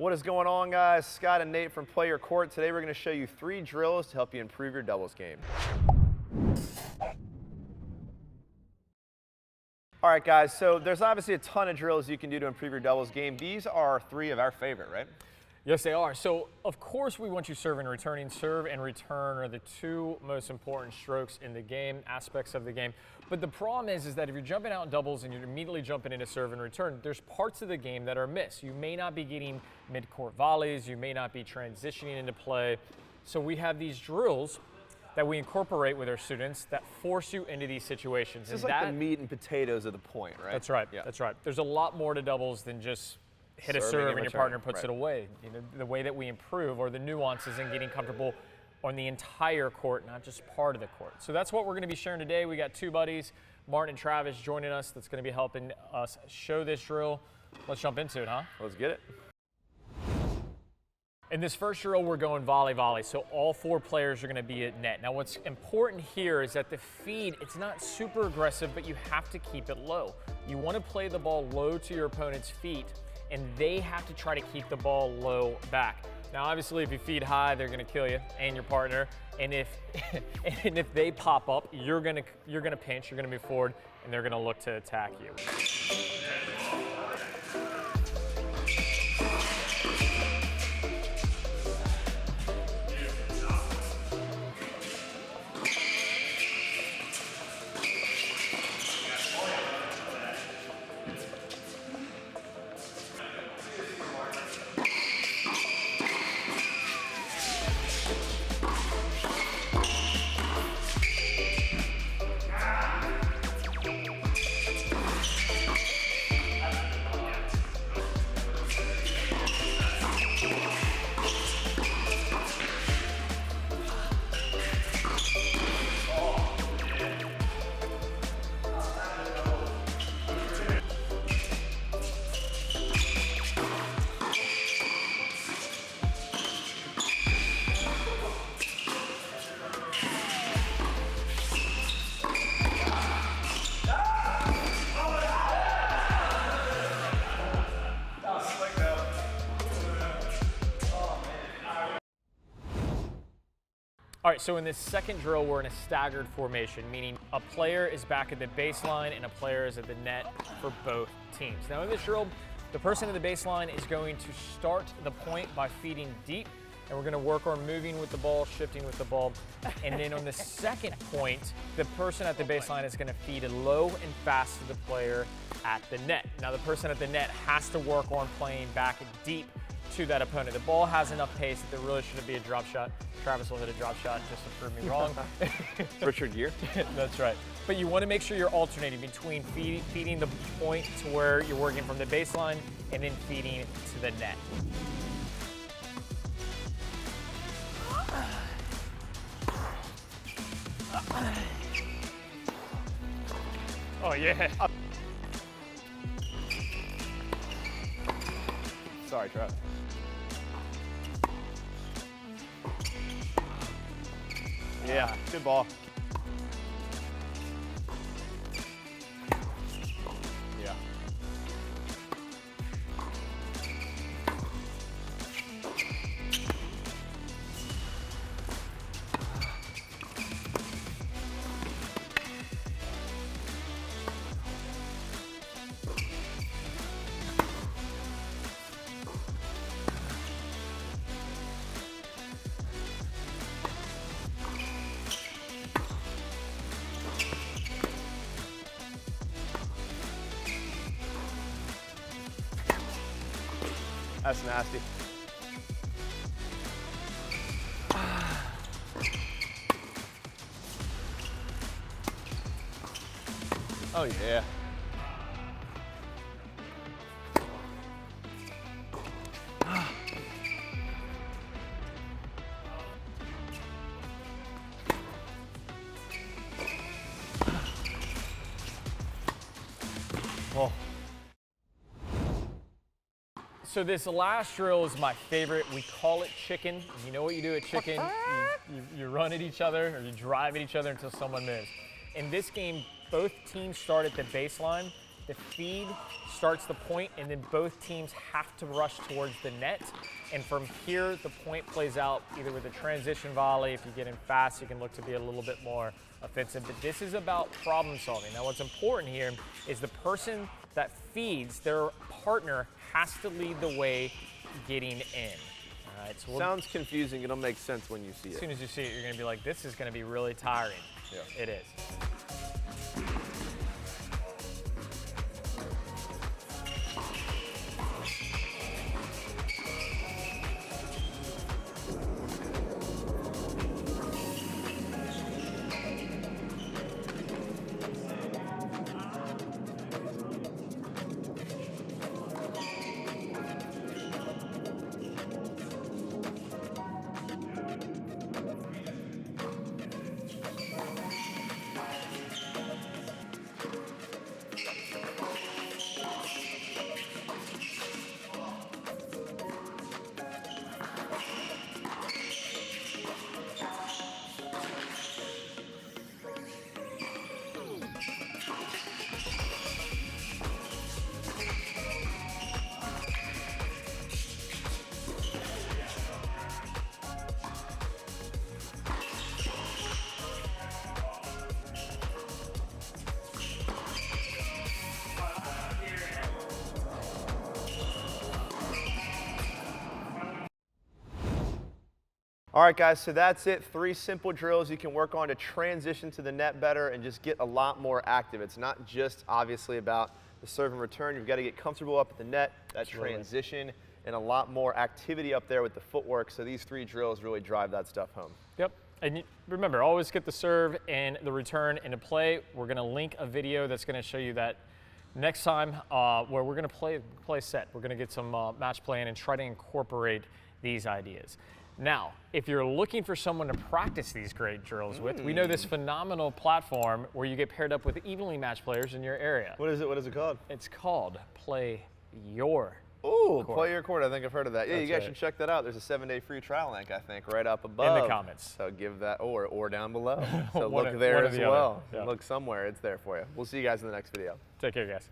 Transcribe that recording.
What is going on, guys? Scott and Nate from Play Your Court. Today we're going to show you 3 drills to help you improve your doubles game. All right, guys, so there's obviously a ton of drills you can do to improve your doubles game. These are 3 of our favorite, right? Yes, they are. So, of course, we want you serving and returning. Serve and return are the 2 most important strokes in the game, aspects of the game. But the problem is that if you're jumping out in doubles and you're immediately jumping into serve and return, there's parts of the game that are missed. You may not be getting mid-court volleys. You may not be transitioning into play. So we have these drills that we incorporate with our students that force you into these situations. It's like the meat and potatoes of the point, right? That's right. Yeah. That's right. There's a lot more to doubles than just hit a serve and your partner puts it away. You know, the way that we improve or the nuances in getting comfortable on the entire court, not just part of the court. So that's what we're going to be sharing today. We got 2 buddies, Martin and Travis, joining us. That's going to be helping us show this drill. Let's jump into it, huh? Let's get it. In this first drill, we're going volley-volley, so all 4 players are going to be at net. Now, what's important here is that the feed, it's not super aggressive, but you have to keep it low. You want to play the ball low to your opponent's feet, and they have to try to keep the ball low back. Now, obviously, if you feed high, they're going to kill you and your partner. And if and if they pop up, you're going to pinch, you're going to move forward, and they're going to look to attack you. All right, so in this second drill, we're in a staggered formation, meaning a player is back at the baseline and a player is at the net for both teams. Now in this drill, the person at the baseline is going to start the point by feeding deep, and we're gonna work on moving with the ball, shifting with the ball. And then on the second point, the person at the baseline is gonna feed low and fast to the player at the net. Now the person at the net has to work on playing back deep to that opponent. The ball has enough pace that there really shouldn't be a drop shot. Travis will hit a drop shot just to prove me wrong. Richard Gere? That's right. But you want to make sure you're alternating between feeding the point to where you're working from the baseline and then feeding to the net. Oh, yeah. Sorry, Travis. Yeah, good ball. Yeah. That's nasty. Oh yeah. Oh. So this last drill is my favorite. We call it chicken. You know what you do at chicken? You run at each other, or you drive at each other until someone moves. In this game, both teams start at the baseline, The feed starts the point, and then both teams have to rush towards the net. And from here, the point plays out either with a transition volley. If you get in fast, you can look to be a little bit more offensive. But this is about problem solving. Now, what's important here is the person that feeds, their partner has to lead the way getting in. All right, so Sounds confusing. It'll make sense when you see it. as soon as you see it, you're going to be like, this is going to be really tiring. Yeah. It is. All right, guys, so that's it. 3 simple drills you can work on to transition to the net better and just get a lot more active. It's not just obviously about the serve and return. You've got to get comfortable up at the net, that transition, and a lot more activity up there with the footwork. So these 3 drills really drive that stuff home. Yep. And remember, always get the serve and the return into play. We're going to link a video that's going to show you that next time where we're going to play set. We're going to get some match play in and try to incorporate these ideas. Now, if you're looking for someone to practice these great drills with, we know this phenomenal platform where you get paired up with evenly matched players in your area. What is it? What is it called? It's called PlayYourCourt. Ooh, PlayYourCourt. I think I've heard of that. Yeah, That's you guys right. should check that out. There's a 7-day free trial link, I think, right up above. In the comments. So give that, or down below. So One look or- there one or as the other. well. Yeah. Look somewhere. It's there for you. We'll see you guys in the next video. Take care, guys.